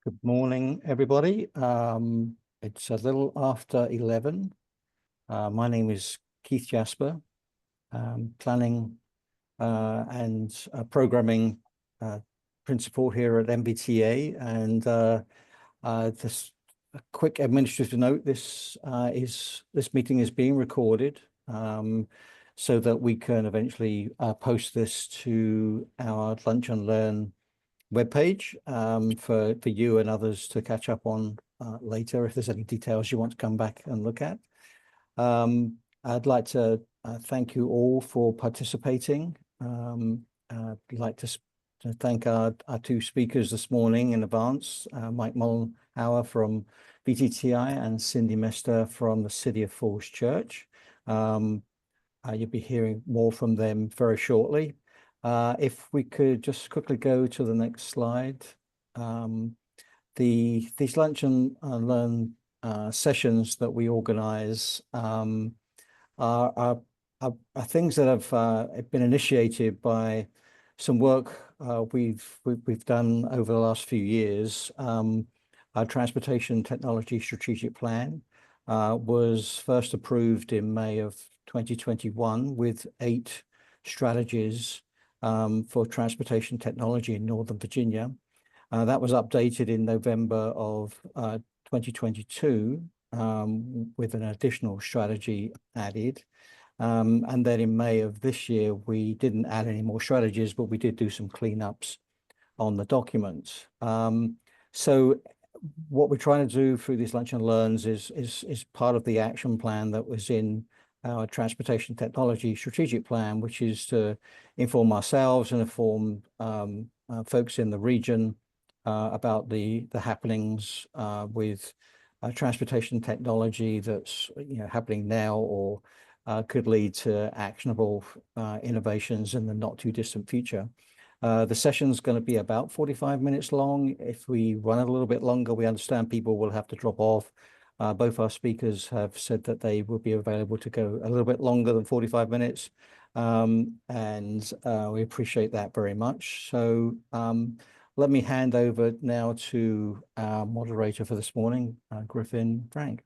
Good morning, everybody. It's a little after 11. My name is Keith Jasper, planning and programming principal here at MBTA. And this a quick administrative note: this meeting is being recorded, so that we can eventually post this to our Lunch and Learn webpage for you and others to catch up on later if there's any details you want to come back and look at. I'd like to thank you all for participating. I'd like to thank our two speakers this morning in advance, Mike Mollenhauer from VTTI and Cindy Mester from the City of Falls Church. You'll be hearing more from them very shortly. If we could just quickly go to the next slide. These Lunch and Learn sessions that we organize are things that have been initiated by some work we've done over the last few years. Our Transportation Technology Strategic Plan was first approved in May of 2021 with 8 strategies for transportation technology in Northern Virginia. That was updated in November of 2022 with an additional strategy added. And then in May of this year, we didn't add any more strategies, but we did do some cleanups on the document. So what we're trying to do through these Lunch and Learns is part of the action plan that was in our Transportation Technology Strategic Plan, which is to inform ourselves and inform folks in the region about the happenings with transportation technology that's happening now or could lead to actionable innovations in the not too distant future. The session's going to be about 45 minutes long. If we run a little bit longer, we understand people will have to drop off. Both our speakers have said that they will be available to go a little bit longer than 45 minutes. And we appreciate that very much. So let me hand over now to our moderator for this morning, Griffin Frank.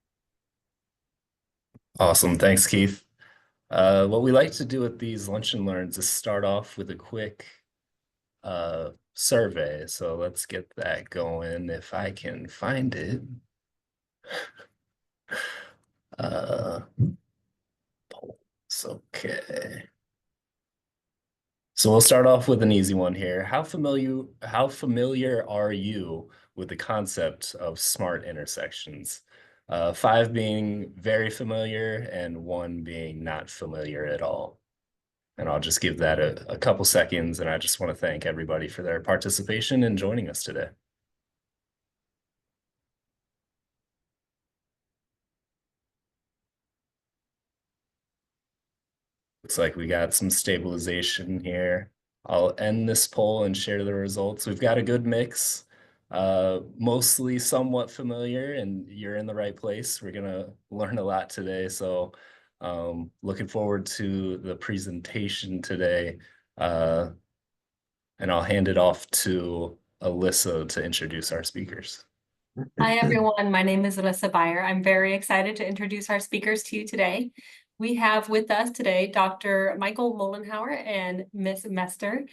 Awesome. Thanks, Keith. What we like to do with these Lunch and Learns is start off with a quick survey. So let's get that going if I can find it. Okay. So we'll start off with an easy one here. How familiar are you with the concept of smart intersections? 5 being very familiar and 1 being not familiar at all. And I'll just give that a couple seconds, and I just want to thank everybody for their participation and joining us today. Looks like we got some stabilization here. I'll end this poll and share the results. We've got a good mix, mostly somewhat familiar, and you're in the right place. We're gonna learn a lot today, so looking forward to the presentation today. And I'll hand it off to Alyssa to introduce our speakers. Hi, everyone. My name is Alyssa Beyer. I'm very excited to introduce our speakers to you today. We have with us today Dr. Michael Mollenhauer and Ms. Mester.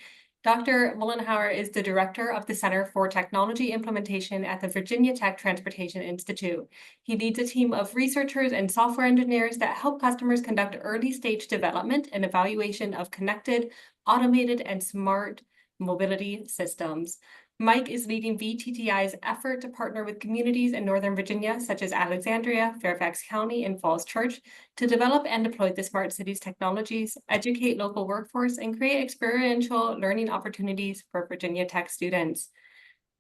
Dr. Mollenhauer is the director of the Center for Technology Implementation at the Virginia Tech Transportation Institute. He leads a team of researchers and software engineers that help customers conduct early-stage development and evaluation of connected, automated, and smart mobility systems. Mike is leading VTTI's effort to partner with communities in Northern Virginia, such as Alexandria, Fairfax County, and Falls Church, to develop and deploy the smart cities technologies, educate local workforce, and create experiential learning opportunities for Virginia Tech students.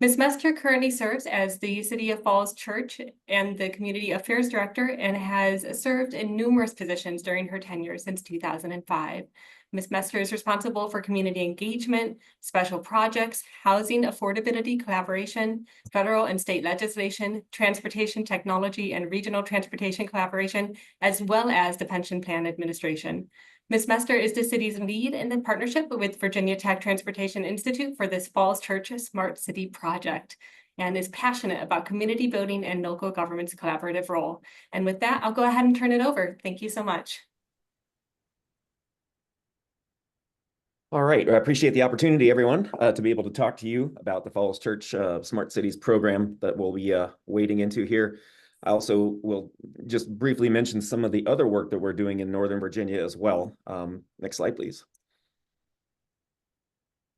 Ms. Mester currently serves as the City of Falls Church and the Community Affairs Director and has served in numerous positions during her tenure since 2005. Ms. Mester is responsible for community engagement, special projects, housing affordability collaboration, federal and state legislation, transportation technology, and regional transportation collaboration, as well as the pension plan administration. Ms. Mester is the city's lead in the partnership with Virginia Tech Transportation Institute for this Falls Church Smart City project. and is passionate about community building and local government's collaborative role. And with that, I'll go ahead and turn it over. Thank you so much. All right, I appreciate the opportunity, everyone, to be able to talk to you about the Falls Church Smart Cities program that we'll be wading into here. I also will just briefly mention some of the other work that we're doing in Northern Virginia as well. Next slide, please.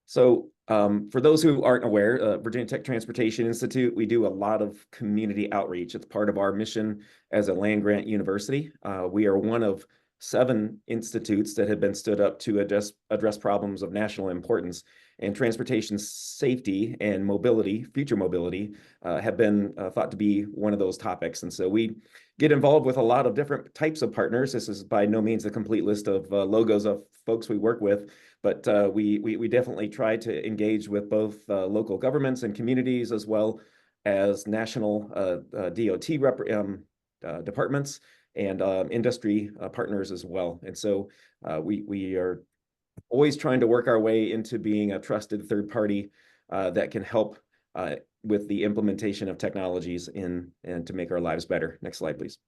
So for those who aren't aware, Virginia Tech Transportation Institute, we do a lot of community outreach. It's part of our mission as a land-grant university. We are one of 7 institutes that have been stood up to address problems of national importance, and transportation safety and mobility, future mobility, have been thought to be one of those topics. And so we get involved with a lot of different types of partners. This is by no means a complete list of logos of folks we work with, but we definitely try to engage with both local governments and communities, as well as national DOT departments and industry partners as well. And so we are always trying to work our way into being a trusted third party that can help with the implementation of technologies and to make our lives better. Next slide, please.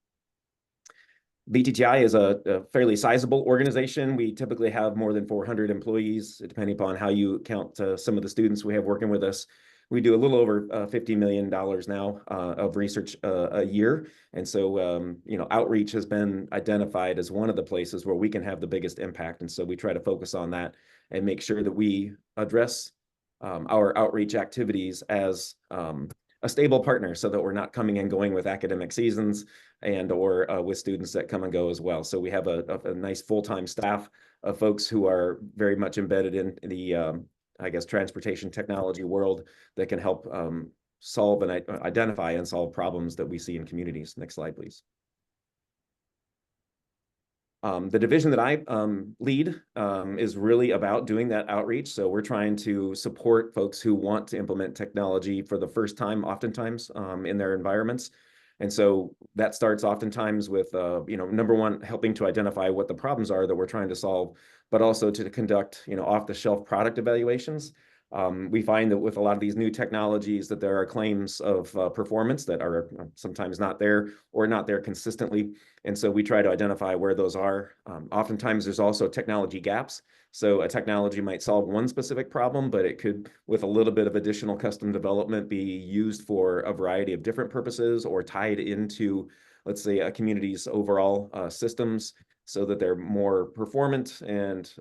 VTTI is a fairly sizable organization. We typically have more than 400 employees, depending upon how you count some of the students we have working with us. We do a little over $50 million now of research a year. And so, outreach has been identified as one of the places where we can have the biggest impact. And so we try to focus on that and make sure that we address our outreach activities as a stable partner, so that we're not coming and going with academic seasons and or with students that come and go as well. So we have a nice full-time staff of folks who are very much embedded in the transportation technology world that can help solve and identify and solve problems that we see in communities. Next slide, please. The division that I lead is really about doing that outreach. So we're trying to support folks who want to implement technology for the first time, oftentimes in their environments. And so that starts oftentimes with, number one, helping to identify what the problems are that we're trying to solve, but also to conduct, off-the-shelf product evaluations. We find that with a lot of these new technologies that there are claims of performance that are sometimes not there or not there consistently. And so we try to identify where those are. Oftentimes there's also technology gaps. So a technology might solve one specific problem, but it could, with a little bit of additional custom development, be used for a variety of different purposes or tied into, let's say, a community's overall systems, so that they're more performant and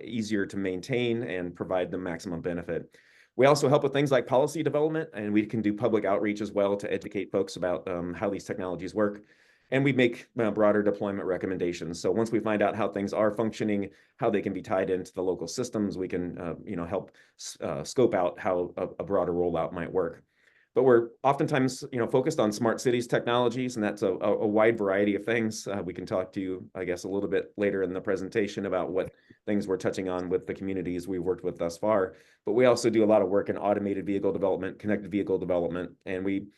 easier to maintain and provide the maximum benefit. We also help with things like policy development, and we can do public outreach as well to educate folks about how these technologies work. And we make broader deployment recommendations. So once we find out how things are functioning, how they can be tied into the local systems, we can help scope out how a broader rollout might work. But we're oftentimes, focused on smart cities technologies, and that's a wide variety of things. We can talk to you, I guess, a little bit later in the presentation about what things we're touching on with the communities we've worked with thus far. But we also do a lot of work in automated vehicle development, connected vehicle development, and we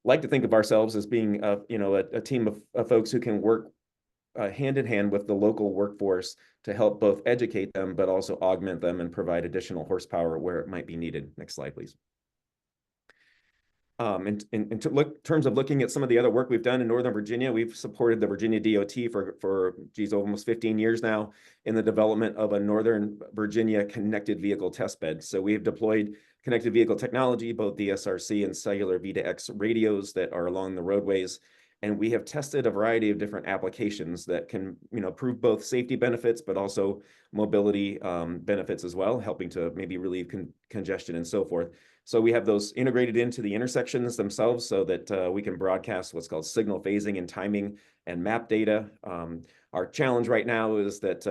like to think of ourselves as being, a team of folks who can work hand in hand with the local workforce to help both educate them, but also augment them and provide additional horsepower where it might be needed. Next slide, please. In terms of looking at some of the other work we've done in Northern Virginia, we've supported the Virginia DOT for almost 15 years now in the development of a Northern Virginia connected vehicle test bed. So we have deployed connected vehicle technology, both DSRC and cellular V2X radios that are along the roadways. And we have tested a variety of different applications that can, prove both safety benefits, but also mobility benefits as well, helping to maybe relieve congestion and so forth. So we have those integrated into the intersections themselves so that we can broadcast what's called signal phasing and timing and map data. Our challenge right now is that,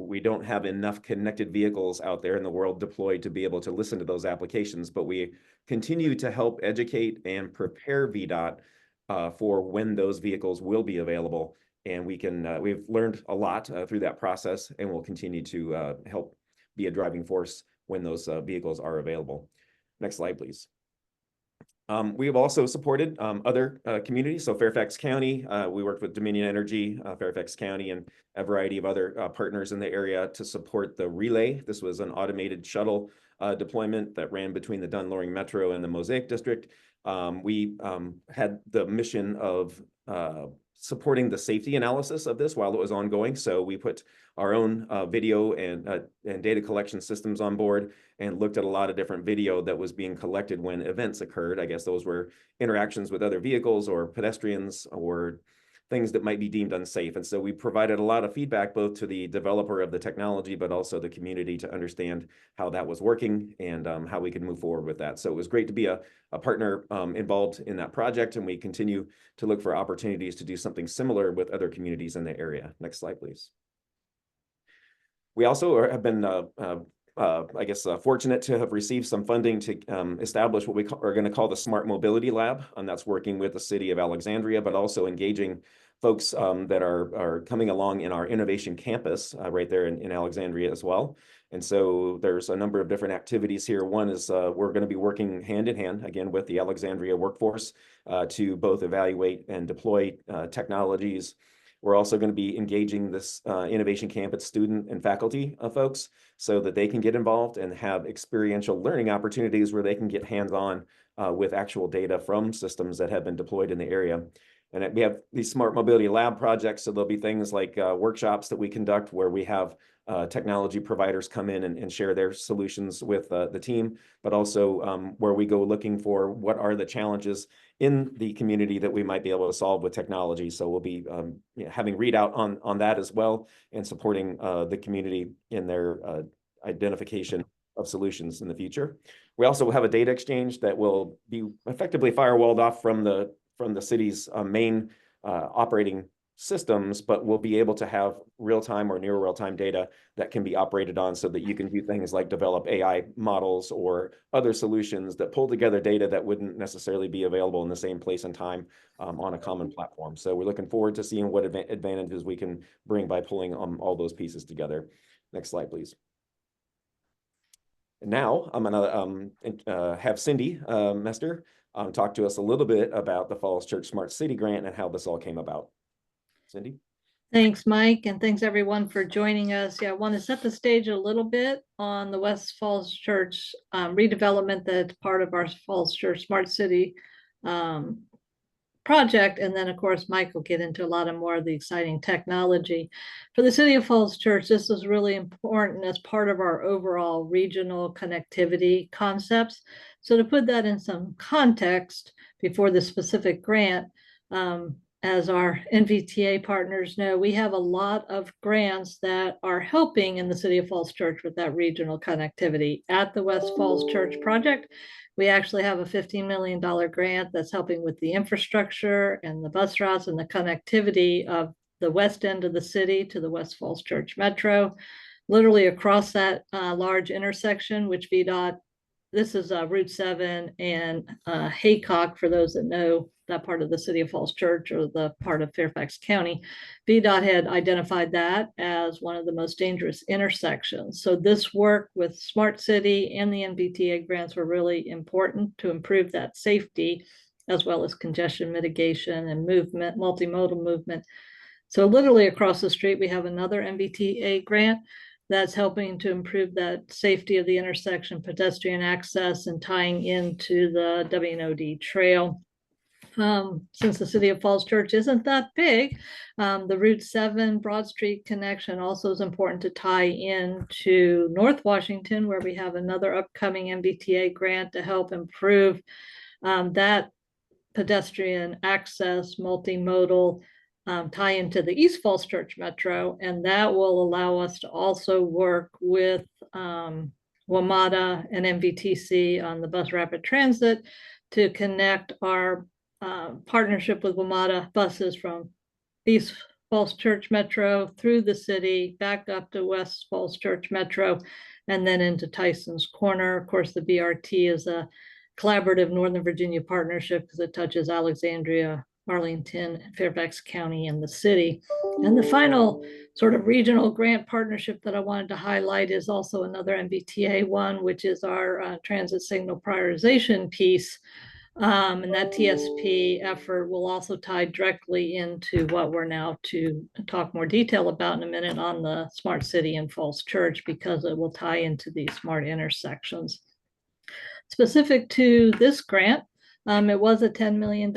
we don't have enough connected vehicles out there in the world deployed to be able to listen to those applications, but we continue to help educate and prepare VDOT for when those vehicles will be available. And we've learned a lot through that process, and we'll continue to help be a driving force when those vehicles are available. Next slide, please. We have also supported other communities. So Fairfax County, we worked with Dominion Energy, Fairfax County, and a variety of other partners in the area to support the relay. This was an automated shuttle deployment that ran between the Dunn-Loring Metro and the Mosaic District. We had the mission of supporting the safety analysis of this while it was ongoing. So we put our own video and data collection systems on board and looked at a lot of different video that was being collected when events occurred. I guess those were interactions with other vehicles or pedestrians or things that might be deemed unsafe. And so we provided a lot of feedback both to the developer of the technology, but also the community to understand how that was working and how we could move forward with that. So it was great to be a partner involved in that project, and we continue to look for opportunities to do something similar with other communities in the area. Next slide, please. We also have been I guess, fortunate to have received some funding to establish what we are going to call the Smart Mobility Lab, and that's working with the city of Alexandria, but also engaging folks that are coming along in our InNoVAtion campus right there in Alexandria as well. And so there's a number of different activities here. One is we're going to be working hand in hand, again, with the Alexandria workforce to both evaluate and deploy technologies. We're also going to be engaging this InNoVAtion campus student and faculty folks so that they can get involved and have experiential learning opportunities where they can get hands-on with actual data from systems that have been deployed in the area. And we have these Smart Mobility Lab projects, so there'll be things like workshops that we conduct where we have technology providers come in and share their solutions with the team, but also where we go looking for what are the challenges in the community that we might be able to solve with technology. So we'll be having readout on that as well and supporting the community in their identification of solutions in the future. We also have a data exchange that will be effectively firewalled off from the city's main operating systems, but we'll be able to have real-time or near real-time data that can be operated on so that you can do things like develop AI models or other solutions that pull together data that wouldn't necessarily be available in the same place and time on a common platform. So we're looking forward to seeing what advantages we can bring by pulling all those pieces together. Next slide, please. And now I'm going to have Cindy Mester talk to us a little bit about the Falls Church Smart City Grant and how this all came about. Cindy? Thanks, Mike, and thanks everyone for joining us. Yeah, I want to set the stage a little bit on the West Falls Church redevelopment that's part of our Falls Church Smart City project. And then, of course, Mike will get into a lot of more of the exciting technology. For the City of Falls Church, this is really important as part of our overall regional connectivity concepts. So to put that in some context before the specific grant, as our NVTA partners know, we have a lot of grants that are helping in the City of Falls Church with that regional connectivity. At the West Falls Church project, we actually have a $15 million grant that's helping with the infrastructure and the bus routes and the connectivity of the west end of the city to the West Falls Church Metro. Literally across that large intersection, which VDOT, this is Route 7 and Haycock, for those that know that part of the City of Falls Church or the part of Fairfax County. VDOT had identified that as one of the most dangerous intersections. So this work with Smart City and the NVTA grants were really important to improve that safety, as well as congestion mitigation and movement, multimodal movement. So literally across the street, we have another NVTA grant that's helping to improve that safety of the intersection, pedestrian access, and tying into the WNOD trail. Since the City of Falls Church isn't that big, the Route 7 Broad Street connection also is important to tie into North Washington, where we have another upcoming NVTA grant to help improve that pedestrian access, multimodal tie into the East Falls Church Metro, and that will allow us to also work with WMATA and MVTC on the bus rapid transit to connect our partnership with WMATA buses from East Falls Church Metro through the city, back up to West Falls Church Metro, and then into Tyson's Corner. Of course, the BRT is a collaborative Northern Virginia partnership because it touches Alexandria, Arlington, Fairfax County, and the city. And the final sort of regional grant partnership that I wanted to highlight is also another MBTA one, which is our transit signal prioritization piece. And that TSP effort will also tie directly into what we're now to talk more detail about in a minute on the Smart City in Falls Church, because it will tie into these smart intersections. Specific to this grant, it was a $10 million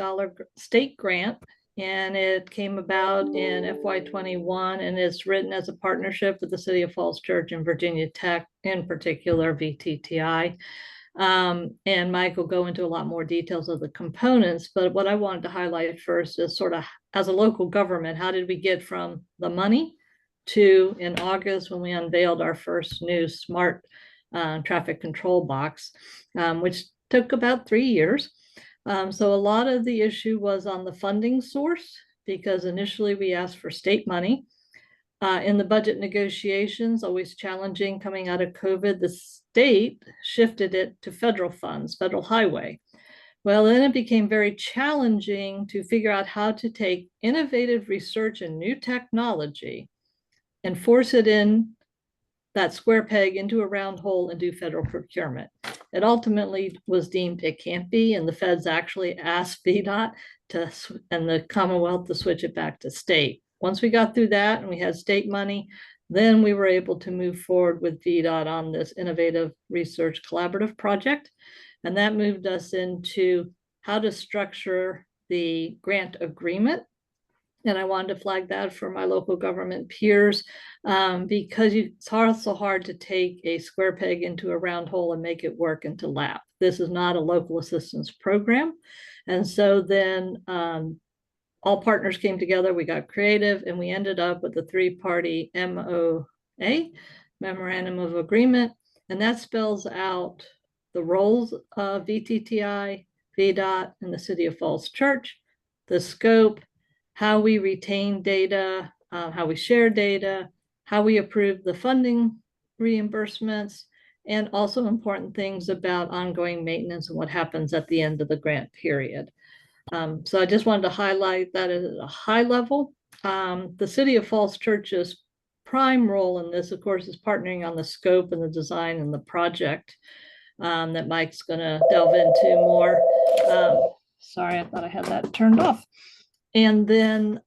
state grant, and it came about in FY21, and it's written as a partnership with the City of Falls Church and Virginia Tech, in particular VTTI. And Mike will go into a lot more details of the components, but what I wanted to highlight first is sort of, as a local government, how did we get from the money to, in August, when we unveiled our first new smart traffic control box, which took about 3 years. So a lot of the issue was on the funding source, because initially we asked for state money. In the budget negotiations, always challenging coming out of COVID, the state shifted it to federal funds, federal highway. Well, then it became very challenging to figure out how to take innovative research and new technology and force it in that square peg into a round hole and do federal procurement. It ultimately was deemed it can't be, and the feds actually asked VDOT and the Commonwealth to switch it back to state. Once we got through that and we had state money, then we were able to move forward with VDOT on this innovative research collaborative project. And that moved us into how to structure the grant agreement. And I wanted to flag that for my local government peers, because it's also hard to take a square peg into a round hole and make it work into LAP. This is not a local assistance program. And so then all partners came together, we got creative, and we ended up with a 3-party MOA, Memorandum of Agreement, and that spells out the roles of VTTI, VDOT, and the City of Falls Church, the scope, how we retain data, how we share data, how we approve the funding reimbursements, and also important things about ongoing maintenance and what happens at the end of the grant period. So I just wanted to highlight that at a high level. The City of Falls Church's prime role in this, of course, is partnering on the scope and the design and the project that Mike's going to delve into more. Sorry, I thought I had that turned off. And then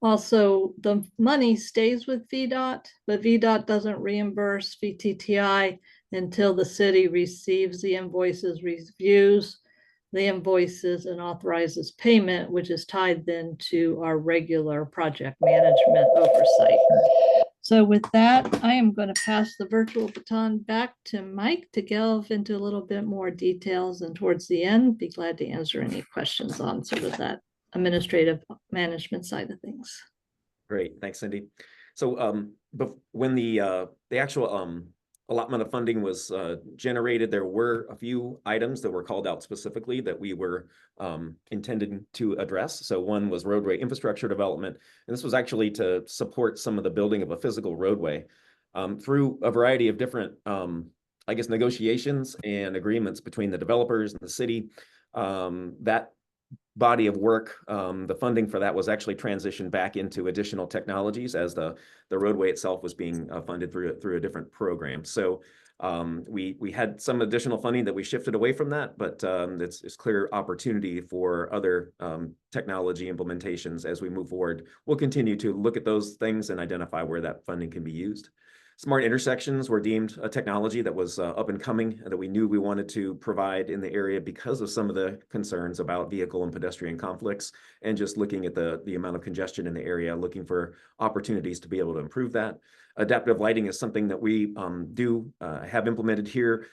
also the money stays with VDOT, but VDOT doesn't reimburse VTTI until the city receives the invoices, reviews the invoices, and authorizes payment, which is tied then to our regular project management oversight. So with that, I am going to pass the virtual baton back to Mike to delve into a little bit more details, and towards the end, be glad to answer any questions on sort of that administrative management side of things. Great, thanks, Cindy. So when the actual allotment of funding was generated, there were a few items that were called out specifically that we were intended to address. So one was roadway infrastructure development, and this was actually to support some of the building of a physical roadway through a variety of different, I guess, negotiations and agreements between the developers and the city. That body of work, the funding for that was actually transitioned back into additional technologies as the roadway itself was being funded through a different program. So we had some additional funding that we shifted away from that, but it's clear opportunity for other technology implementations as we move forward. We'll continue to look at those things and identify where that funding can be used. Smart intersections were deemed a technology that was up and coming, that we knew we wanted to provide in the area because of some of the concerns about vehicle and pedestrian conflicts, and just looking at the amount of congestion in the area, looking for opportunities to be able to improve that. Adaptive lighting is something that we have implemented here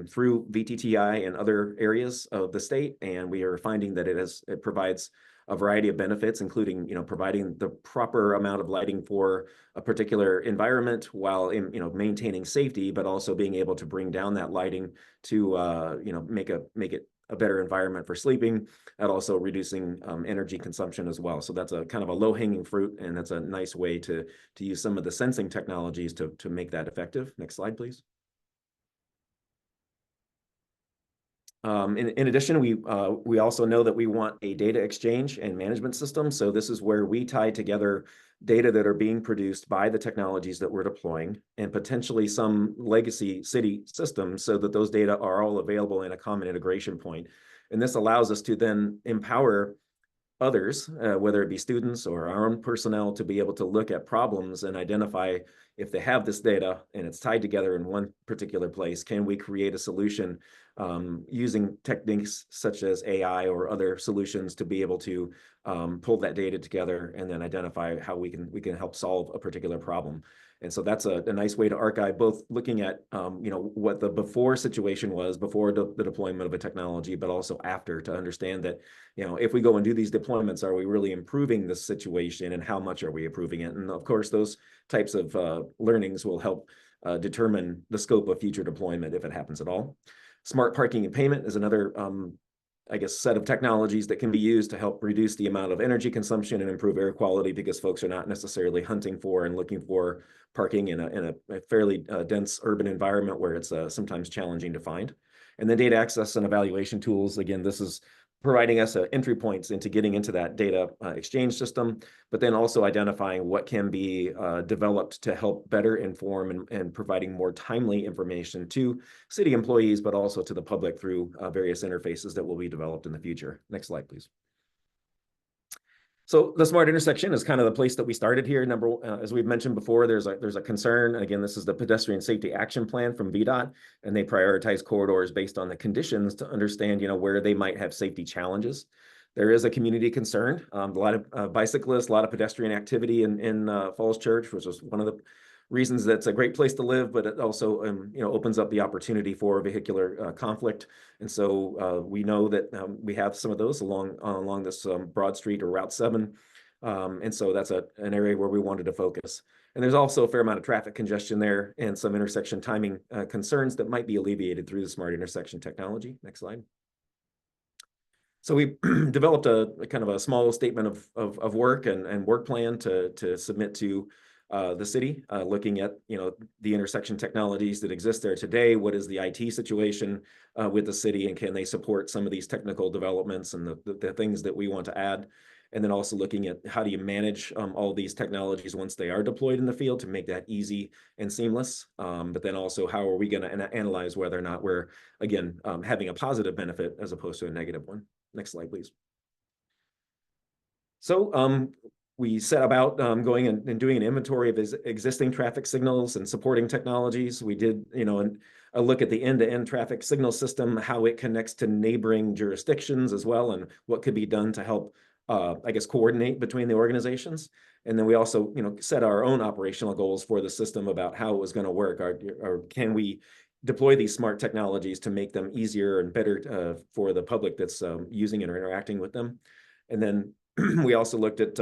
through VTTI and other areas of the state, and we are finding that it provides a variety of benefits, including providing the proper amount of lighting for a particular environment while maintaining safety, but also being able to bring down that lighting to make it a better environment for sleeping, and also reducing energy consumption as well. So that's a kind of a low-hanging fruit, and that's a nice way to use some of the sensing technologies to make that effective. Next slide, please. In addition, we also know that we want a data exchange and management system. So this is where we tie together data that are being produced by the technologies that we're deploying and potentially some legacy city systems so that those data are all available in a common integration point. And this allows us to then empower others, whether it be students or our own personnel, to be able to look at problems and identify if they have this data and it's tied together in one particular place, can we create a solution using techniques such as AI or other solutions to be able to pull that data together and then identify how we can help solve a particular problem. And so that's a nice way to archive, both looking at what the before situation was, before the deployment of a technology, but also after, to understand that if we go and do these deployments, are we really improving the situation and how much are we improving it? And of course, those types of learnings will help determine the scope of future deployment if it happens at all. Smart parking and payment is another set of technologies that can be used to help reduce the amount of energy consumption and improve air quality, because folks are not necessarily hunting for and looking for parking in a fairly dense urban environment where it's sometimes challenging to find. And then data access and evaluation tools. Again, this is providing us entry points into getting into that data exchange system, but then also identifying what can be developed to help better inform and providing more timely information to city employees, but also to the public through various interfaces that will be developed in the future. Next slide, please. So the smart intersection is kind of the place that we started here. As we've mentioned before, there's a concern. Again, this is the Pedestrian Safety Action Plan from VDOT, and they prioritize corridors based on the conditions to understand, where they might have safety challenges. There is a community concern. A lot of bicyclists, a lot of pedestrian activity in Falls Church, which is one of the reasons that's a great place to live, but it also opens up the opportunity for vehicular conflict. And so we know that we have some of those along this Broad Street or Route 7. And so that's an area where we wanted to focus. And there's also a fair amount of traffic congestion there and some intersection timing concerns that might be alleviated through the smart intersection technology. Next slide. So we developed a kind of a small statement of work and work plan to submit to the city, looking at the intersection technologies that exist there today. What is the IT situation with the city, and can they support some of these technical developments and the things that we want to add? And then also looking at how do you manage all these technologies once they are deployed in the field to make that easy and seamless. But then also, how are we going to analyze whether or not we're, again, having a positive benefit as opposed to a negative one? Next slide, please. So we set about going and doing an inventory of existing traffic signals and supporting technologies. We did, a look at the end-to-end traffic signal system, how it connects to neighboring jurisdictions as well, and what could be done to help, coordinate between the organizations. And then we also, set our own operational goals for the system about how it was going to work, or can we deploy these smart technologies to make them easier and better for the public that's using and interacting with them. And then we also looked at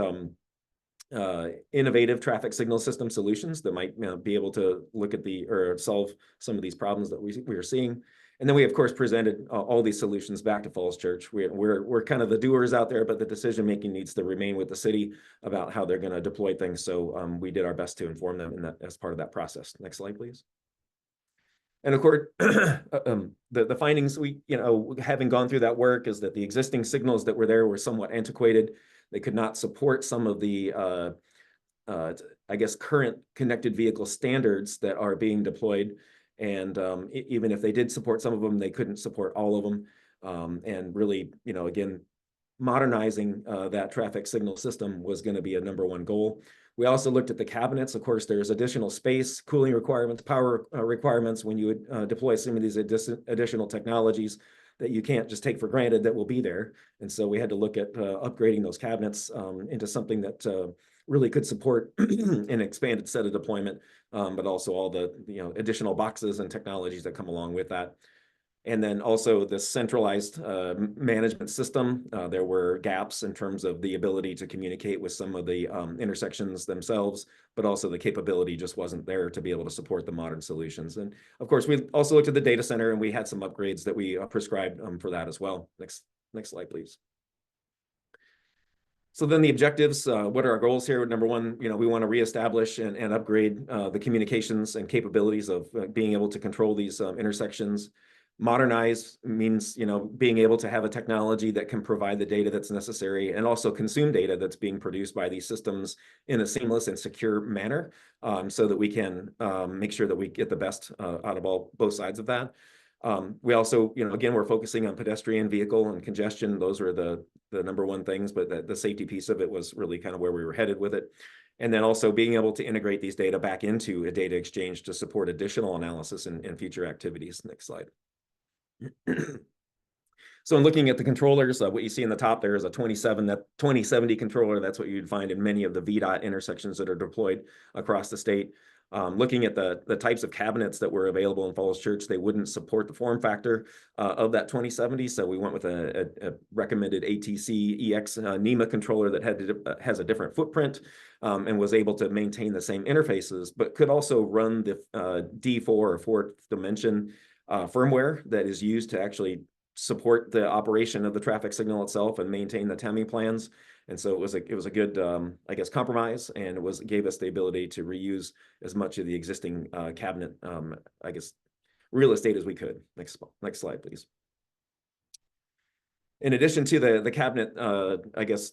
innovative traffic signal system solutions that might be able to look at or solve some of these problems that we are seeing. And then we, of course, presented all these solutions back to Falls Church. We're kind of the doers out there, but the decision-making needs to remain with the city about how they're going to deploy things. So we did our best to inform them as part of that process. Next slide, please. And of course, the findings having gone through that work, is that the existing signals that were there were somewhat antiquated. They could not support some of the, current connected vehicle standards that are being deployed. And even if they did support some of them, they couldn't support all of them. And really, again, modernizing that traffic signal system was going to be a #1 goal. We also looked at the cabinets. Of course, there's additional space, cooling requirements, power requirements when you would deploy some of these additional technologies that you can't just take for granted that will be there. And so we had to look at upgrading those cabinets into something that really could support an expanded set of deployment, but also all the additional boxes and technologies that come along with that. And then also the centralized management system. There were gaps in terms of the ability to communicate with some of the intersections themselves, but also the capability just wasn't there to be able to support the modern solutions. And of course, we also looked at the data center, and we had some upgrades that we prescribed for that as well. Next slide, please. So then the objectives, what are our goals here? #1, we want to reestablish and upgrade the communications and capabilities of being able to control these intersections. Modernize means, being able to have a technology that can provide the data that's necessary and also consume data that's being produced by these systems in a seamless and secure manner, so that we can make sure that we get the best out of both sides of that. We also, again, we're focusing on pedestrian, vehicle, and congestion. Those were the number one things, but the safety piece of it was really kind of where we were headed with it. And then also being able to integrate these data back into a data exchange to support additional analysis and future activities. Next slide. So in looking at the controllers, what you see in the top there is a 2070 controller. That's what you'd find in many of the VDOT intersections that are deployed across the state. Looking at the types of cabinets that were available in Falls Church, they wouldn't support the form factor of that 2070. So we went with a recommended ATC EX NEMA controller that has a different footprint and was able to maintain the same interfaces, but could also run the D4 or fourth dimension firmware that is used to actually support the operation of the traffic signal itself and maintain the timing plans. And so it was a good, I guess, compromise, and it gave us the ability to reuse as much of the existing cabinet, I guess, real estate as we could. Next slide, please. In addition to the cabinet, I guess,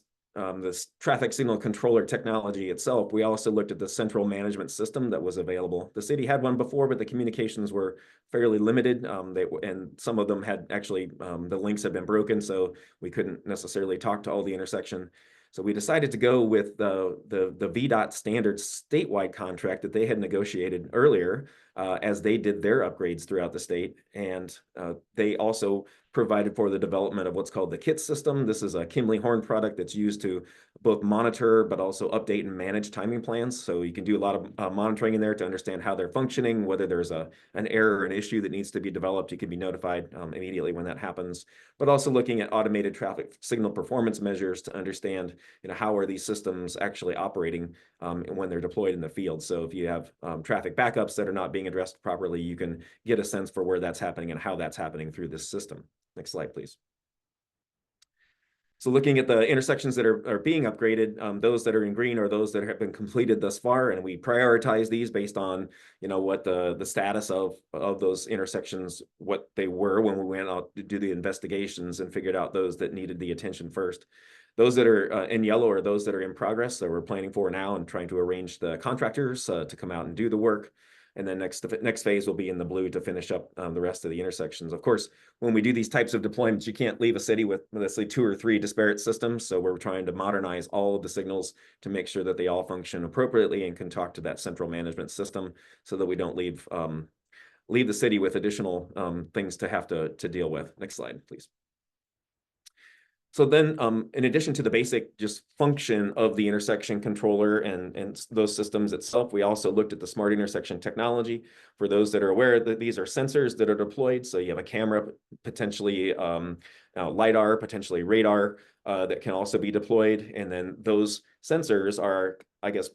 this traffic signal controller technology itself, we also looked at the central management system that was available. The city had one before, but the communications were fairly limited. And some of them had actually, the links had been broken, so we couldn't necessarily talk to all the intersection. So we decided to go with the VDOT standard statewide contract that they had negotiated earlier as they did their upgrades throughout the state. And they also provided for the development of what's called the KIT system. This is a Kimley Horn product that's used to both monitor but also update and manage timing plans. So you can do a lot of monitoring in there to understand how they're functioning, whether there's an error or an issue that needs to be developed. You can be notified immediately when that happens, but also looking at automated traffic signal performance measures to understand, how are these systems actually operating when they're deployed in the field. So if you have traffic backups that are not being addressed properly, you can get a sense for where that's happening and how that's happening through this system. Next slide, please. So looking at the intersections that are being upgraded, those that are in green are those that have been completed thus far, and we prioritize these based on, what the status of those intersections, what they were when we went out to do the investigations and figured out those that needed the attention first. Those that are in yellow are those that are in progress that we're planning for now and trying to arrange the contractors to come out and do the work. And then next phase will be in the blue to finish up the rest of the intersections. Of course, when we do these types of deployments, you can't leave a city with, let's say, 2 or 3 disparate systems. So we're trying to modernize all of the signals to make sure that they all function appropriately and can talk to that central management system so that we don't leave the city with additional things to have to deal with. Next slide, please. So then, in addition to the basic just function of the intersection controller and those systems itself, we also looked at the smart intersection technology. For those that are aware that these are sensors that are deployed. So you have a camera, potentially LiDAR, potentially radar that can also be deployed. And then those sensors are, I guess,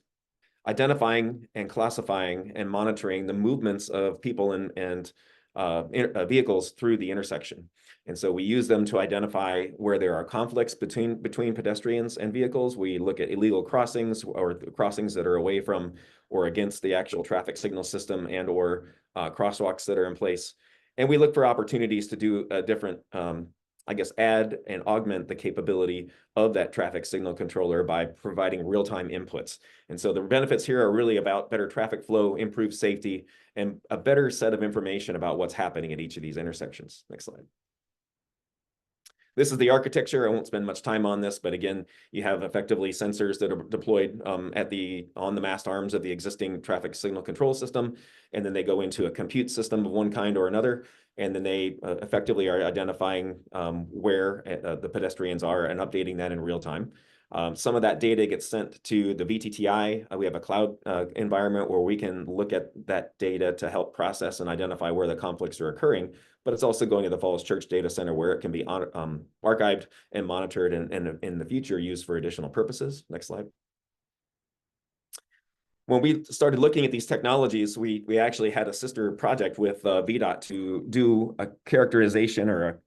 identifying and classifying and monitoring the movements of people and vehicles through the intersection. And so we use them to identify where there are conflicts between pedestrians and vehicles. We look at illegal crossings or crossings that are away from or against the actual traffic signal system and or crosswalks that are in place. And we look for opportunities to do a different, I guess, add and augment the capability of that traffic signal controller by providing real-time inputs. And so the benefits here are really about better traffic flow, improved safety, and a better set of information about what's happening at each of these intersections. Next slide. This is the architecture. I won't spend much time on this, but again, you have effectively sensors that are deployed on the mast arms of the existing traffic signal control system, and then they go into a compute system of one kind or another, and then they effectively are identifying where the pedestrians are and updating that in real time. Some of that data gets sent to the VTTI. We have a cloud environment where we can look at that data to help process and identify where the conflicts are occurring, but it's also going to the Falls Church data center where it can be archived and monitored and in the future used for additional purposes. Next slide. When we started looking at these technologies, we actually had a sister project with VDOT to do a characterization or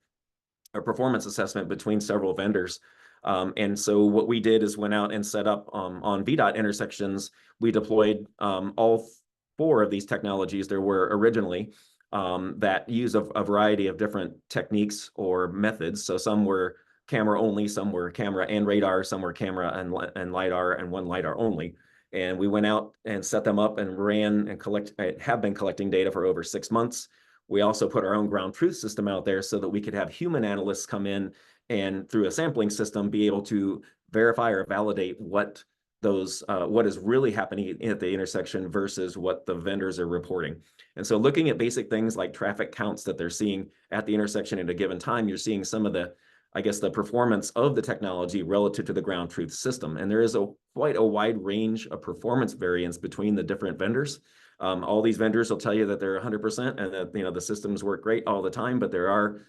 a performance assessment between several vendors. And so what we did is went out and set up on VDOT intersections. We deployed all 4 of these technologies there were originally. that use a variety of different techniques or methods. So some were camera only, some were camera and radar, some were camera and LiDAR, and one LiDAR only. And we went out and set them up and ran and have been collecting data for over 6 months. We also put our own ground truth system out there so that we could have human analysts come in and through a sampling system be able to verify or validate what is really happening at the intersection versus what the vendors are reporting. And so looking at basic things like traffic counts that they're seeing at the intersection at a given time, you're seeing some of the performance of the technology relative to the ground truth system. And there is quite a wide range of performance variance between the different vendors. All these vendors will tell you that they're 100% and that the systems work great all the time, but there are,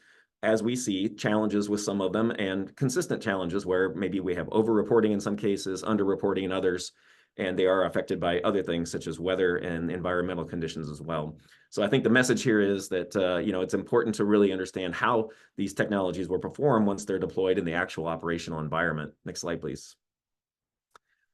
as we see, challenges with some of them and consistent challenges where maybe we have over-reporting in some cases, under-reporting in others, and they are affected by other things such as weather and environmental conditions as well. So I think the message here is that it's important to really understand how these technologies will perform once they're deployed in the actual operational environment. Next slide, please.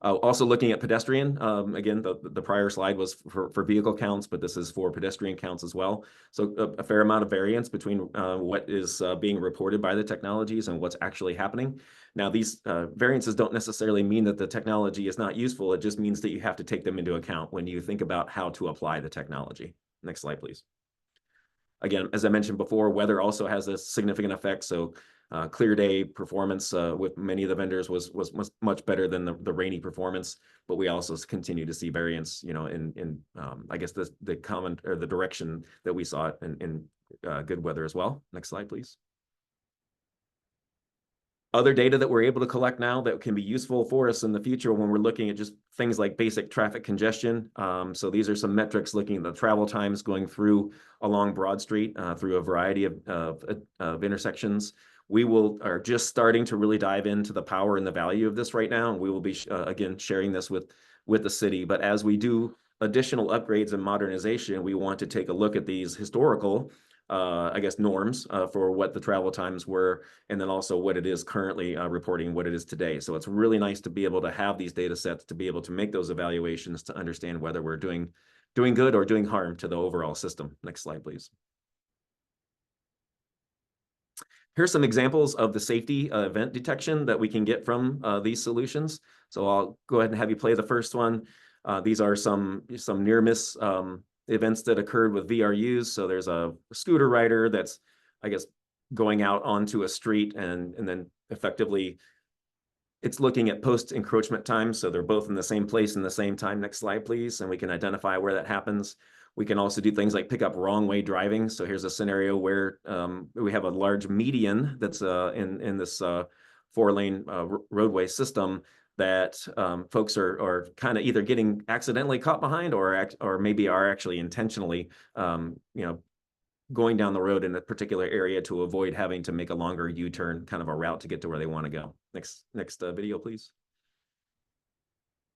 Also looking at pedestrian, again, the prior slide was for vehicle counts, but this is for pedestrian counts as well. So a fair amount of variance between what is being reported by the technologies and what's actually happening. Now, these variances don't necessarily mean that the technology is not useful. It just means that you have to take them into account when you think about how to apply the technology. Next slide, please. Again, as I mentioned before, weather also has a significant effect. So clear day performance with many of the vendors was much better than the rainy performance, but we also continue to see variance, in I guess the common or the direction that we saw it in good weather as well. Next slide, please. Other data that we're able to collect now that can be useful for us in the future when we're looking at just things like basic traffic congestion. So these are some metrics looking at the travel times going through along Broad Street through a variety of intersections. We are just starting to really dive into the power and the value of this right now, and we will be again sharing this with the city. But as we do additional upgrades and modernization, we want to take a look at these historical norms for what the travel times were, and then also what it is currently reporting, what it is today. So it's really nice to be able to have these data sets to be able to make those evaluations to understand whether we're doing good or doing harm to the overall system. Next slide, please. Here's some examples of the safety event detection that we can get from these solutions. So I'll go ahead and have you play the first one. These are some near miss events that occurred with VRUs. So there's a scooter rider that's, I guess, going out onto a street and then effectively it's looking at post encroachment time. So they're both in the same place in the same time. Next slide, please. And we can identify where that happens. We can also do things like pick up wrong way driving. So here's a scenario where we have a large median that's in this 4-lane roadway system that folks are kind of either getting accidentally caught behind or maybe are actually intentionally going down the road in a particular area to avoid having to make a longer U-turn, kind of a route to get to where they want to go. Next video, please.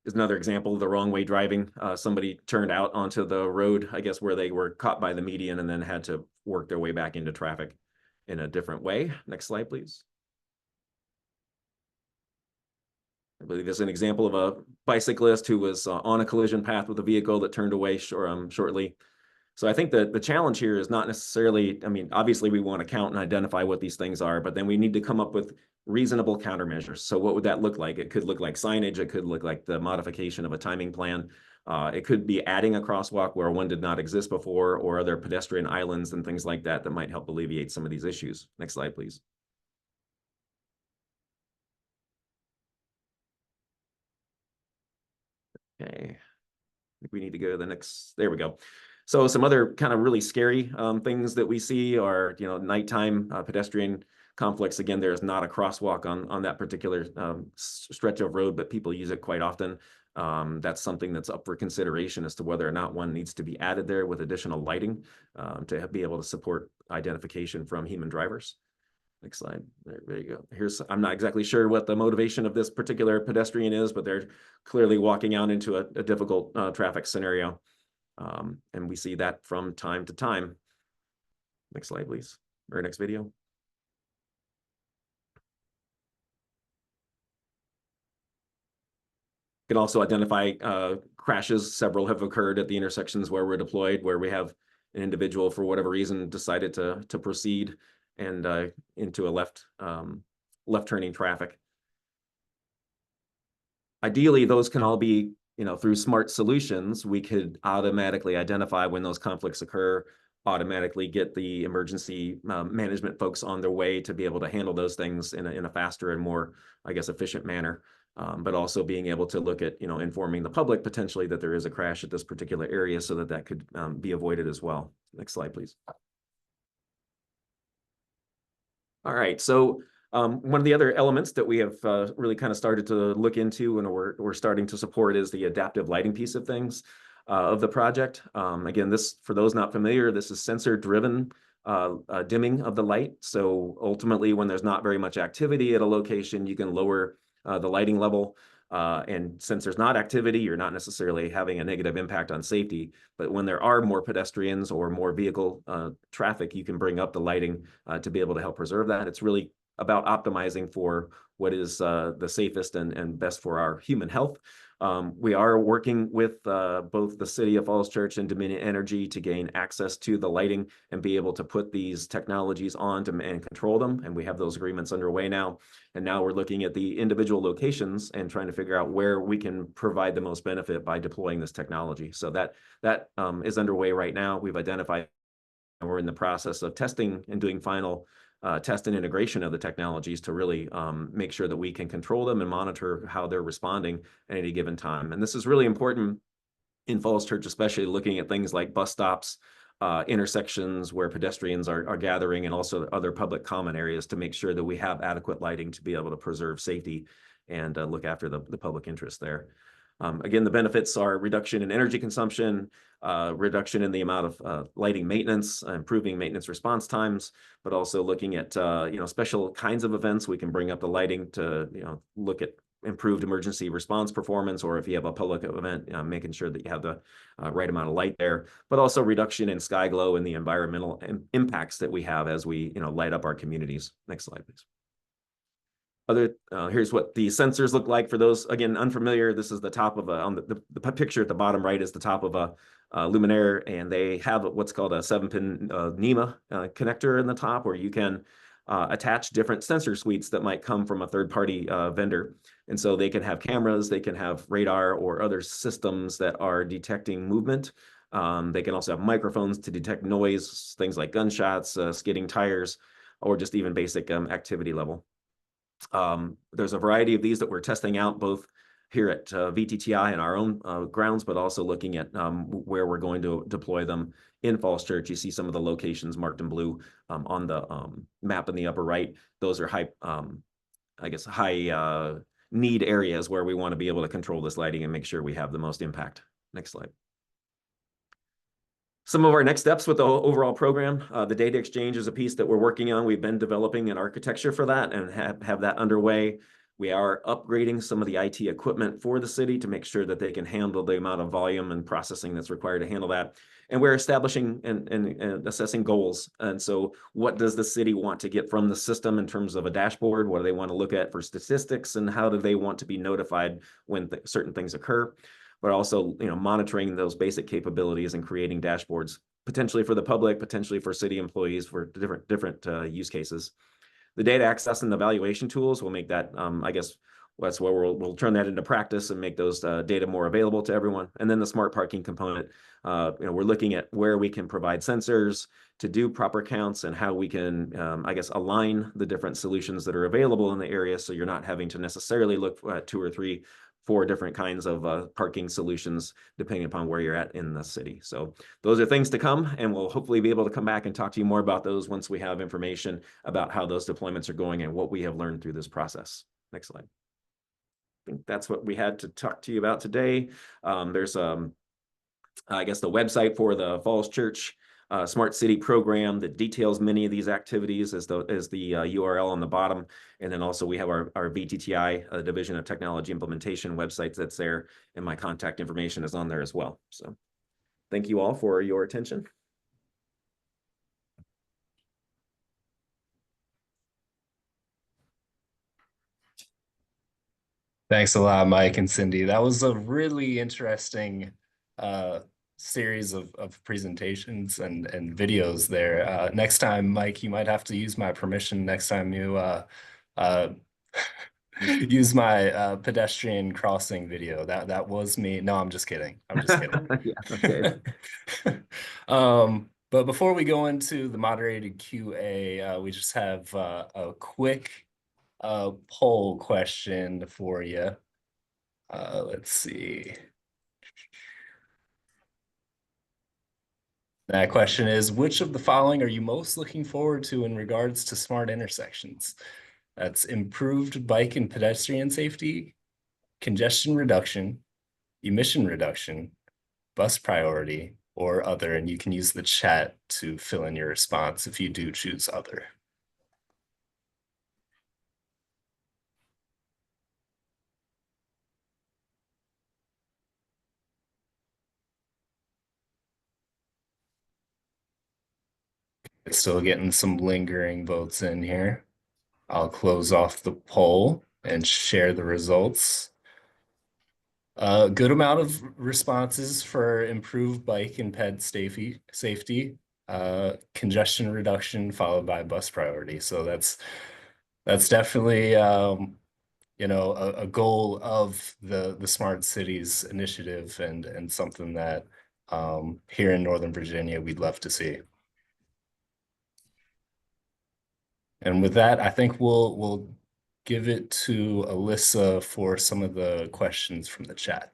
Is another example of the wrong way driving. Somebody turned out onto the road, I guess, where they were caught by the median and then had to work their way back into traffic in a different way. Next slide, please. I believe there's an example of a bicyclist who was on a collision path with a vehicle that turned away shortly. So I think that the challenge here is not necessarily, obviously we want to count and identify what these things are, but then we need to come up with reasonable countermeasures. So what would that look like? It could look like signage. It could look like the modification of a timing plan. It could be adding a crosswalk where one did not exist before, or other pedestrian islands and things like that might help alleviate some of these issues. Next slide, please. Okay, I think we need to go to the next, there we go. So some other kind of really scary things that we see are, nighttime pedestrian conflicts. Again, there is not a crosswalk on that particular stretch of road, but people use it quite often. That's something that's up for consideration as to whether or not one needs to be added there with additional lighting to be able to support identification from human drivers. Next slide. There you go. I'm not exactly sure what the motivation of this particular pedestrian is, but they're clearly walking out into a difficult traffic scenario. And we see that from time to time. Next slide, please, or next video. You can also identify crashes. Several have occurred at the intersections where we're deployed, where we have an individual for whatever reason decided to proceed and into a left turning traffic. Ideally, those can all be, through smart solutions, we could automatically identify when those conflicts occur, automatically get the emergency management folks on their way to be able to handle those things in a faster and more, I guess, efficient manner. But also being able to look at, informing the public potentially that there is a crash at this particular area so that that could be avoided as well. Next slide, please. All right, so one of the other elements that we have really kind of started to look into and we're starting to support is the adaptive lighting piece of things of the project. Again, this, for those not familiar, this is sensor-driven dimming of the light. So ultimately, when there's not very much activity at a location, you can lower the lighting level. And since there's not activity, you're not necessarily having a negative impact on safety. But when there are more pedestrians or more vehicle traffic, you can bring up the lighting to be able to help preserve that. It's really about optimizing for what is the safest and best for our human health. We are working with both the City of Falls Church and Dominion Energy to gain access to the lighting and be able to put these technologies on and control them. And we have those agreements underway now. And now we're looking at the individual locations and trying to figure out where we can provide the most benefit by deploying this technology. So that is underway right now. We've identified, and we're in the process of testing and doing final test and integration of the technologies to really make sure that we can control them and monitor how they're responding at any given time. And this is really important in Falls Church, especially looking at things like bus stops, intersections where pedestrians are gathering, and also other public common areas to make sure that we have adequate lighting to be able to preserve safety and look after the public interest there. Again, the benefits are reduction in energy consumption, reduction in the amount of lighting maintenance, improving maintenance response times, but also looking at special kinds of events. We can bring up the lighting to look at improved emergency response performance, or if you have a public event, making sure that you have the right amount of light there, but also reduction in sky glow and the environmental impacts that we have as we light up our communities. Next slide, please. Here's what the sensors look like for those, again, unfamiliar. This is the top of on the picture at the bottom right is the top of a luminaire, and they have what's called a 7-pin NEMA connector in the top, where you can attach different sensor suites that might come from a third-party vendor. And so they can have cameras, they can have radar or other systems that are detecting movement. They can also have microphones to detect noise, things like gunshots, skidding tires, or just even basic activity level. There's a variety of these that we're testing out both here at VTTI and our own grounds, but also looking at where we're going to deploy them in Falls Church. You see some of the locations marked in blue on the map in the upper right. Those are high need areas where we want to be able to control this lighting and make sure we have the most impact. Next slide. Some of our next steps with the overall program, the data exchange is a piece that we're working on. We've been developing an architecture for that and have that underway. We are upgrading some of the IT equipment for the city to make sure that they can handle the amount of volume and processing that's required to handle that. And we're establishing and assessing goals. And so what does the city want to get from the system in terms of a dashboard? What do they want to look at for statistics? And how do they want to be notified when certain things occur? But also, monitoring those basic capabilities and creating dashboards, potentially for the public, potentially for city employees, for different use cases. The data access and evaluation tools will make that, I guess, that's where we'll turn that into practice and make those data more available to everyone. And then the smart parking component, we're looking at where we can provide sensors to do proper counts and how we can, I guess, align the different solutions that are available in the area, so you're not having to necessarily look at 2 or 3, 4 different kinds of parking solutions, depending upon where you're at in the city. So those are things to come, and we'll hopefully be able to come back and talk to you more about those once we have information about how those deployments are going and what we have learned through this process. Next slide. I think that's what we had to talk to you about today. There's, I guess, the website for the Falls Church Smart City program that details many of these activities as the URL on the bottom. And then also we have our VTTI, Division of Technology Implementation website that's there, and my contact information is on there as well. So thank you all for your attention. Thanks a lot, Mike and Cindy. That was a really interesting series of presentations and videos there. Next time, Mike, you might have to use my permission next time you use my pedestrian crossing video. That was me. No, I'm just kidding. I'm just kidding. Yeah, okay. But before we go into the moderated QA, we just have a quick poll question for you. Let's see. That question is, which of the following are you most looking forward to in regards to smart intersections? That's improved bike and pedestrian safety, congestion reduction, emission reduction, bus priority, or other. And you can use the chat to fill in your response if you do choose other. Still getting some lingering votes in here. I'll close off the poll and share the results. A good amount of responses for improved bike and ped safety, congestion reduction, followed by bus priority. So that's definitely you know, a goal of the Smart Cities initiative and something that here in Northern Virginia we'd love to see. And with that, I think we'll give it to Alyssa for some of the questions from the chat.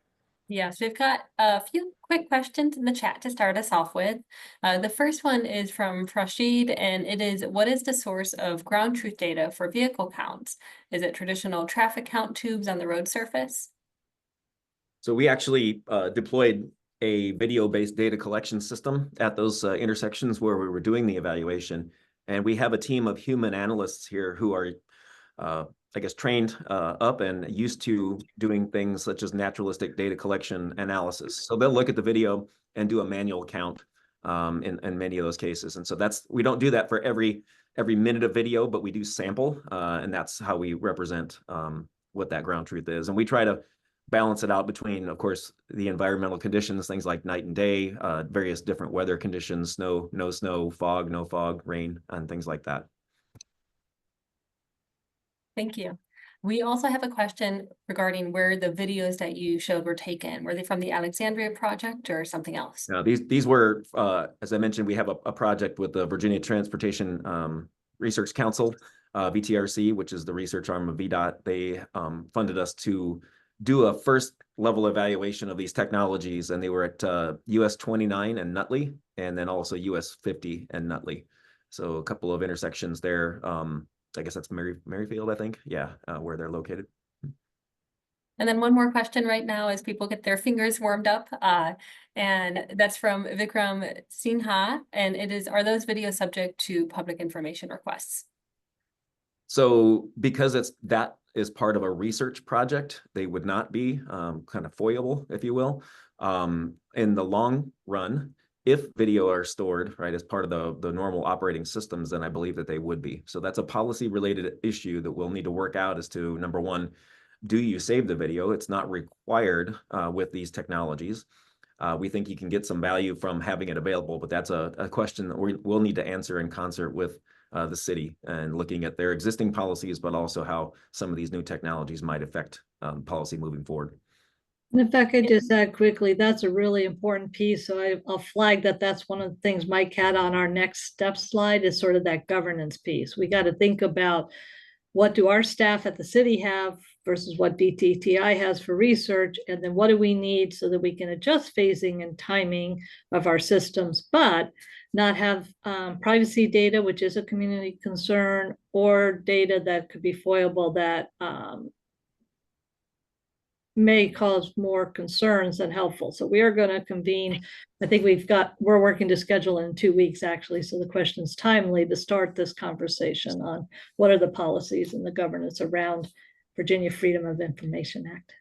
Yes, we've got a few quick questions in the chat to start us off with. The first one is from Rashid, and it is, what is the source of ground truth data for vehicle counts? Is it traditional traffic count tubes on the road surface? So we actually deployed a video-based data collection system at those intersections where we were doing the evaluation. And we have a team of human analysts here who are, I guess, trained up and used to doing things such as naturalistic data collection analysis. So they'll look at the video and do a manual count in many of those cases. And so we don't do that for every minute of video, but we do sample, and that's how we represent what that ground truth is. And we try to balance it out between, of course, the environmental conditions, things like night and day, various different weather conditions, snow, no snow, fog, no fog, rain, and things like that. Thank you. We also have a question regarding where the videos that you showed were taken. Were they from the Alexandria project or something else? Now, these were, as I mentioned, we have a project with the Virginia Transportation Research Council, VTRC, which is the research arm of VDOT. They funded us to do a first level evaluation of these technologies, and they were at US 29 and Nutley, and then also US 50 and Nutley. So a couple of intersections there. I guess that's Merrifield, I think. Yeah, where they're located. And then one more question right now as people get their fingers warmed up. And that's from Vikram Sinha. And it is, are those videos subject to public information requests? So because that is part of a research project, they would not be kind of FOIable, if you will. In the long run, if video are stored, right, as part of the normal operating systems, then I believe that they would be. So that's a policy related issue that we'll need to work out as to, number one, do you save the video? It's not required with these technologies. We think you can get some value from having it available, but that's a question that we'll need to answer in concert with the city and looking at their existing policies, but also how some of these new technologies might affect policy moving forward. And if I could just add quickly, that's a really important piece. So I'll flag that that's one of the things Mike had on our next step slide is sort of that governance piece. We got to think about what do our staff at the city have versus what VTTI has for research, and then what do we need so that we can adjust phasing and timing of our systems, but not have privacy data, which is a community concern, or data that could be FOIable that may cause more concerns than helpful. So we are going to convene. I think we're working to schedule in 2 weeks actually. So the question's timely to start this conversation on what are the policies and the governance around Virginia Freedom of Information Act.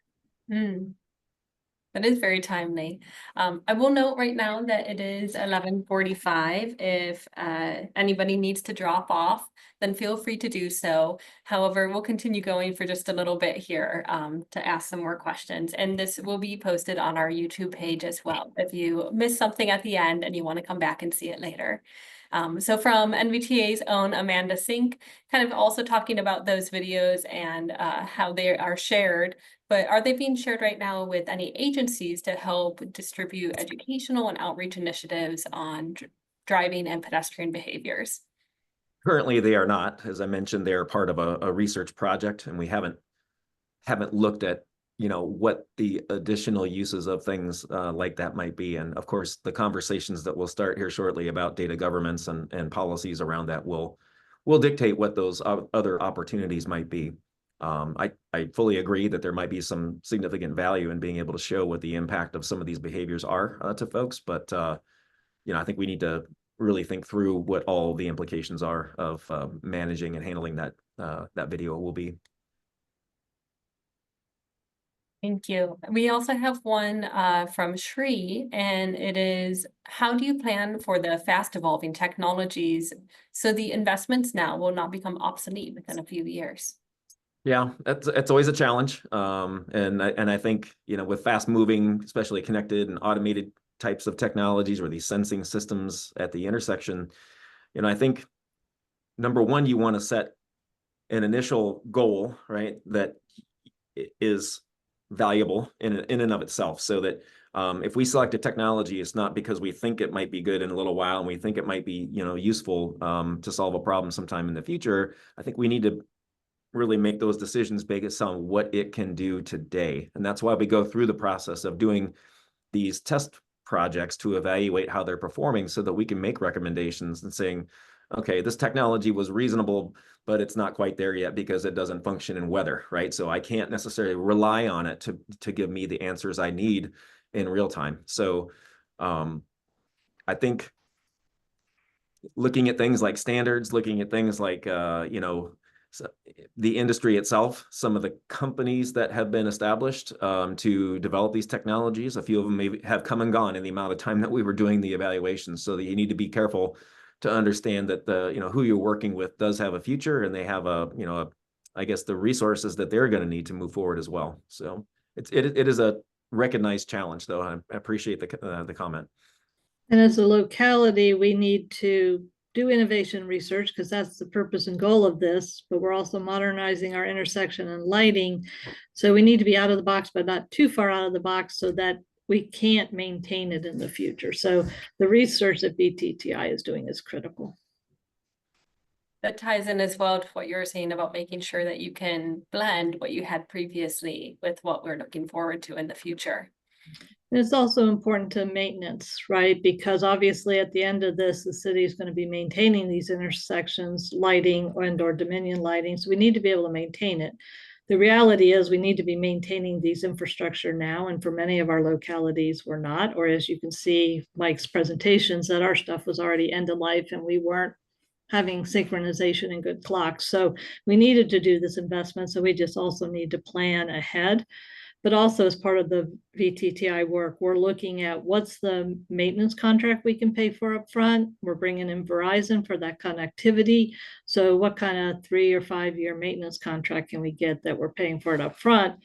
That is very timely. I will note right now that it is 11:45. If anybody needs to drop off, then feel free to do so. However, we'll continue going for just a little bit here to ask some more questions. And this will be posted on our YouTube page as well, if you missed something at the end and you want to come back and see it later. So from NVTA's own Amanda Sink, kind of also talking about those videos and how they are shared, but are they being shared right now with any agencies to help distribute educational and outreach initiatives on driving and pedestrian behaviors? Currently, they are not. As I mentioned, they are part of a research project, and we haven't looked at, you know, what the additional uses of things like that might be. And of course, the conversations that we'll start here shortly about data governments and policies around that will dictate what those other opportunities might be. I fully agree that there might be some significant value in being able to show what the impact of some of these behaviors are to folks, but you know, I think we need to really think through what all the implications are of managing and handling that video will be. Thank you. We also have one from Shri, and it is, how do you plan for the fast evolving technologies so the investments now will not become obsolete within a few years? Yeah, it's always a challenge. And I think, you know, with fast moving, especially connected and automated types of technologies or these sensing systems at the intersection, you know, I think number one, you want to set an initial goal, right, that is valuable in and of itself, so that if we select a technology, it's not because we think it might be good in a little while and we think it might be, you know, useful to solve a problem sometime in the future. I think we need to really make those decisions based on what it can do today. And that's why we go through the process of doing these test projects to evaluate how they're performing, so that we can make recommendations and saying, okay, this technology was reasonable, but it's not quite there yet because it doesn't function in weather, right? So I can't necessarily rely on it to give me the answers I need in real time. So I think looking at things like standards, looking at things like, you know, the industry itself, some of the companies that have been established to develop these technologies, a few of them may have come and gone in the amount of time that we were doing the evaluations. So that you need to be careful to understand that the, you know, who you're working with does have a future, and they have a, you know, I guess the resources that they're going to need to move forward as well. So it is a recognized challenge, though. I appreciate the comment. And as a locality, we need to do innovation research, because that's the purpose and goal of this, but we're also modernizing our intersection and lighting. So we need to be out of the box, but not too far out of the box so that we can't maintain it in the future. So the research that VTTI is doing is critical. That ties in as well to what you were saying about making sure that you can blend what you had previously with what we're looking forward to in the future. And it's also important to maintenance, right? Because obviously at the end of this, the city is going to be maintaining these intersections, lighting and/or Dominion lighting. So we need to be able to maintain it. The reality is we need to be maintaining these infrastructure now. And for many of our localities, we're not. Or as you can see, Mike's presentations, that our stuff was already end of life and we weren't having synchronization and good clocks. So we needed to do this investment. So we just also need to plan ahead. But also as part of the VTTI work, we're looking at what's the maintenance contract we can pay for up front. We're bringing in Verizon for that connectivity. So what kind of 3 or 5 year maintenance contract can we get that we're paying for it up front,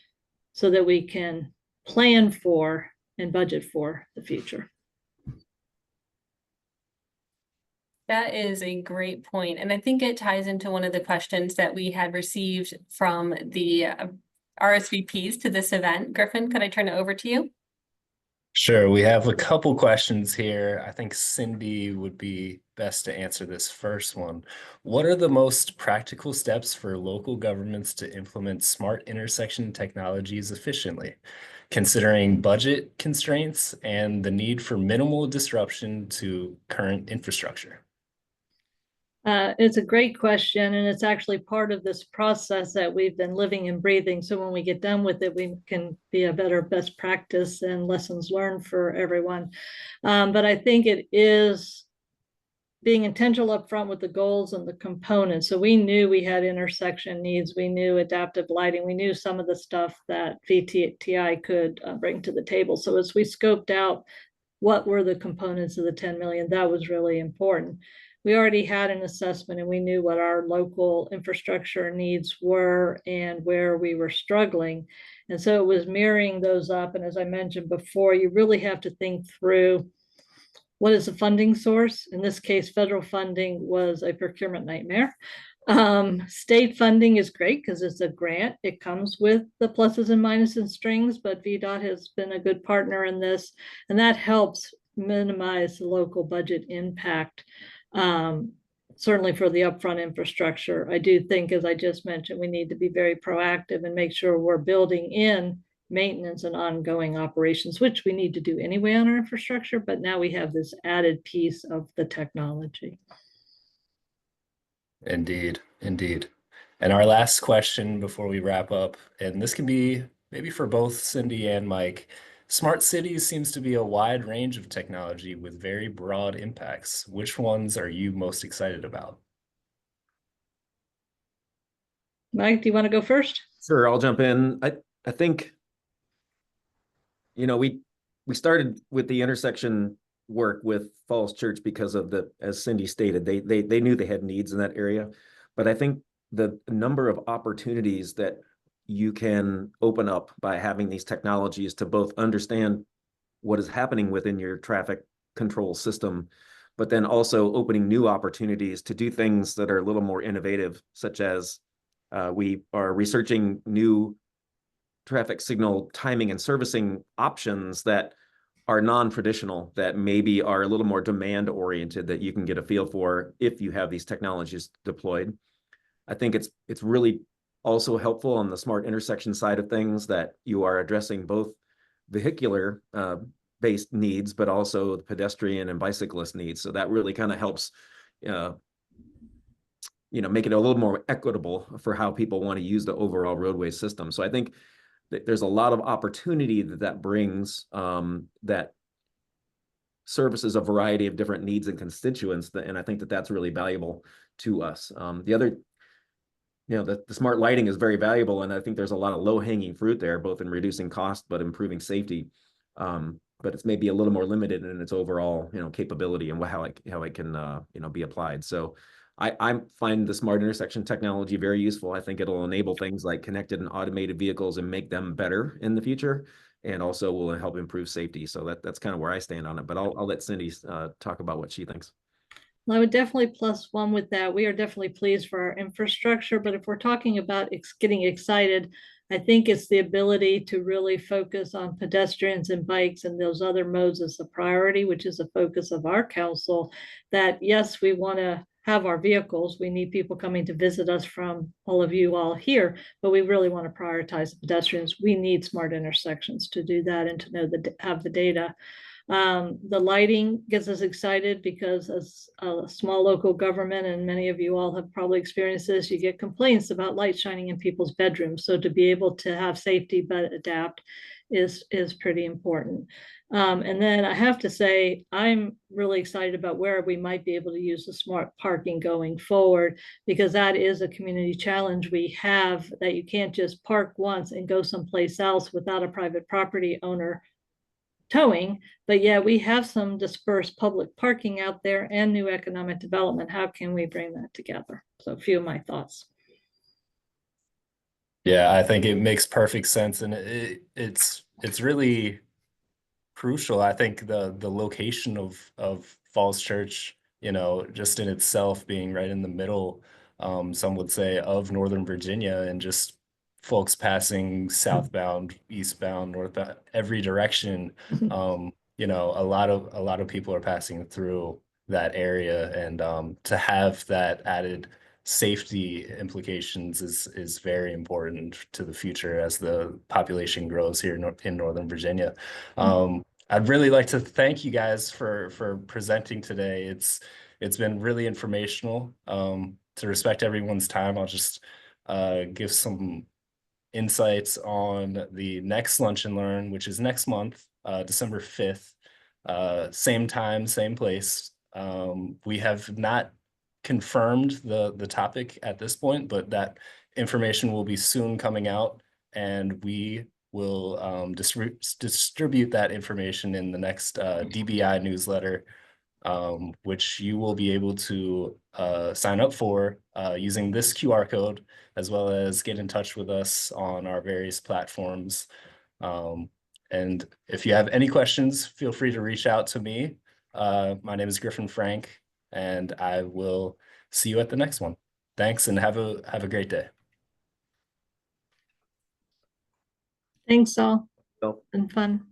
so that we can plan for and budget for the future? That is a great point. And I think it ties into one of the questions that we had received from the RSVPs to this event. Griffin, could I turn it over to you? Sure, we have a couple questions here. I think Cindy would be best to answer this first one. What are the most practical steps for local governments to implement smart intersection technologies efficiently, considering budget constraints and the need for minimal disruption to current infrastructure? It's a great question, and it's actually part of this process that we've been living and breathing. So when we get done with it, we can be a better best practice and lessons learned for everyone. But I think it is being intentional upfront with the goals and the components. So we knew we had intersection needs. We knew adaptive lighting. We knew some of the stuff that VTTI could bring to the table. So as we scoped out what were the components of the 10 million, that was really important. We already had an assessment and we knew what our local infrastructure needs were and where we were struggling. And so it was mirroring those up. And as I mentioned before, you really have to think through what is the funding source. In this case, federal funding was a procurement nightmare. State funding is great because it's a grant. It comes with the pluses and minuses and strings, but VDOT has been a good partner in this, and that helps minimize the local budget impact. Certainly for the upfront infrastructure. I do think, as I just mentioned, we need to be very proactive and make sure we're building in maintenance and ongoing operations, which we need to do anyway on our infrastructure, but now we have this added piece of the technology. Indeed, indeed. And our last question before we wrap up, and this can be maybe for both Cindy and Mike. Smart cities seems to be a wide range of technology with very broad impacts. Which ones are you most excited about? Mike, do you want to go first? Sure, I'll jump in. I think, you know, we started with the intersection work with Falls Church because of as Cindy stated, they knew they had needs in that area. But I think the number of opportunities that you can open up by having these technologies to both understand what is happening within your traffic control system, but then also opening new opportunities to do things that are a little more innovative, such as we are researching new traffic signal timing and servicing options that are non-traditional, that maybe are a little more demand oriented, that you can get a feel for if you have these technologies deployed. I think it's really also helpful on the smart intersection side of things that you are addressing both vehicular based needs, but also the pedestrian and bicyclist needs. So that really kind of helps, make it a little more equitable for how people want to use the overall roadway system. So I think that there's a lot of opportunity that brings that services a variety of different needs and constituents. And I think that's really valuable to us. The other, the smart lighting is very valuable. And I think there's a lot of low hanging fruit there, both in reducing cost, but improving safety. But it's maybe a little more limited in its overall, capability and how it can, be applied. So I find the smart intersection technology very useful. I think it'll enable things like connected and automated vehicles and make them better in the future, and also will help improve safety. So that's kind of where I stand on it. But I'll let Cindy talk about what she thinks. I would definitely +1 with that. We are definitely pleased for our infrastructure, but if we're talking about getting excited, I think it's the ability to really focus on pedestrians and bikes and those other modes as a priority, which is a focus of our council. That yes, we want to have our vehicles. We need people coming to visit us from all of you all here, but we really want to prioritize the pedestrians. We need smart intersections to do that and to have the data. The lighting gets us excited because as a small local government, and many of you all have probably experienced this, you get complaints about light shining in people's bedrooms. So to be able to have safety but adapt is pretty important. And then I have to say, I'm really excited about where we might be able to use the smart parking going forward, because that is a community challenge we have, that you can't just park once and go someplace else without a private property owner towing. But yeah, we have some dispersed public parking out there and new economic development. How can we bring that together? So a few of my thoughts. Yeah, I think it makes perfect sense, and it's really crucial. I think the location of Falls Church, just in itself being right in the middle, some would say, of Northern Virginia, and just folks passing southbound, eastbound, northbound, every direction. A lot of people are passing through that area, and to have that added safety implications is very important to the future as the population grows here in Northern Virginia. I'd really like to thank you guys for presenting today. It's been really informational. To respect everyone's time, I'll just give some insights on the next Lunch and Learn, which is next month, December 5th, same time, same place. We have not confirmed the topic at this point, but that information will be soon coming out, and we will distribute that information in the next DBI newsletter, which you will be able to sign up for using this QR code, as well as get in touch with us on our various platforms. And if you have any questions, feel free to reach out to me. My name is Griffin Frank, and I will see you at the next one. Thanks, and have a great day. Thanks all. So- Been fun.